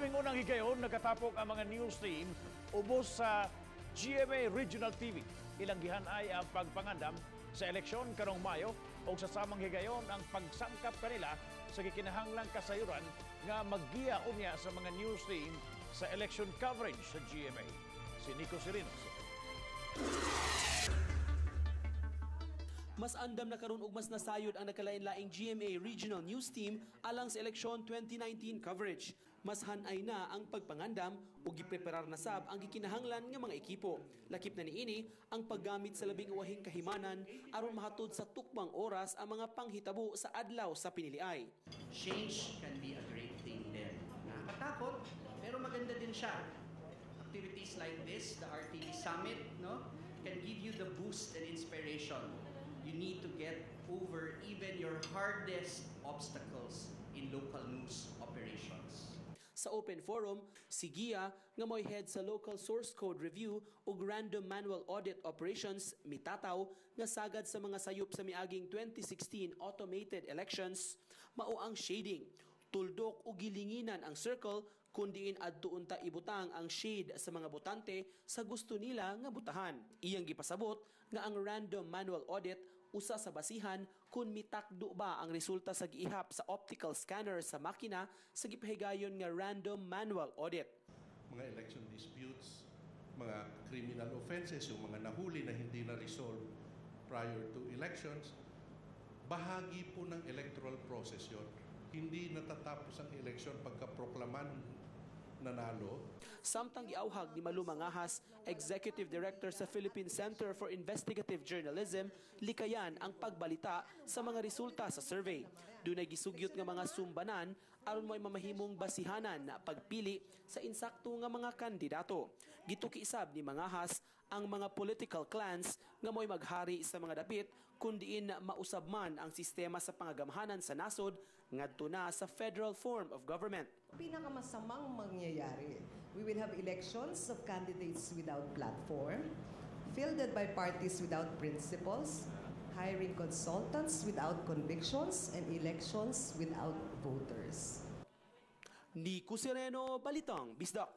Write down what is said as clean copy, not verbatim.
aming unang higayon, nagkatapok ang mga news team ubos sa GMA Regional TV. Ilanggihan ay ang pag-andam sa eleksyon karong Mayo o sa samang higayon ang pagsangkap kanila sa gikinahanglang kasayuran nga maggiya unya sa mga news team sa election coverage sa GMA. Si Nico Sirino. Mas andam na karon ug mas nasayod ang nakalain-laing GMA Regional News Team alang sa eleksyon 2019 coverage. Mas hanay na ang pagpangandam ug gipreparar na sab ang gikinahanglan nga mga ekipo. Lakip na niini ang paggamit sa labing uwahing kahimanan aron mahatod sa tukmang oras ang mga panghitabo sa adlaw sa Piniliay. Change can be a great thing din. Nakakatakot, pero maganda din siya. Activities like this, the RTV Summit, no, can give you the boost and inspiration you need to get over even your hardest obstacles in local news operations. Sa open forum, si Gia nga mo'y head sa local source code review ug random manual audit operations mitataw nga sagad sa mga sayop sa miaging 2016 automated elections mao ang shading. Tuldok o gilinginan ang circle kung diin adtuon ta ibutang ang shade sa mga botante sa gusto nila nga butahan. Iyang gipasabot nga ang random manual audit usa sa basihan kung mitakdo ba ang resulta sa giihap sa optical scanner sa makina sa gipahigayon nga random manual audit. Mga election disputes, mga criminal offenses, yung mga nahuli na hindi na-resolve prior to elections, bahagi po ng electoral process yun. Hindi natatapos ang eleksyon pagka-proklaman nanalo. Samtang giauhag ni Malu Mangahas, Executive Director sa Philippine Center for Investigative Journalism, likayan ang pagbalita sa mga resulta sa survey. Dunay gisugyot nga mga sumbanan aron mo'y mamahimong basihanan na pagpili sa insakto nga mga kandidato. Gituki-isab ni Mangahas ang mga political clans nga mo'y maghari sa mga dapit kundiin mausab man ang sistema sa pangagamhanan sa nasod ngadto na sa federal form of government. Pinakamasamang mangyayari, we will have elections of candidates without platform, fielded by parties without principles, hiring consultants without convictions, and elections without voters. Nico Sirino, Balitang Bisdak.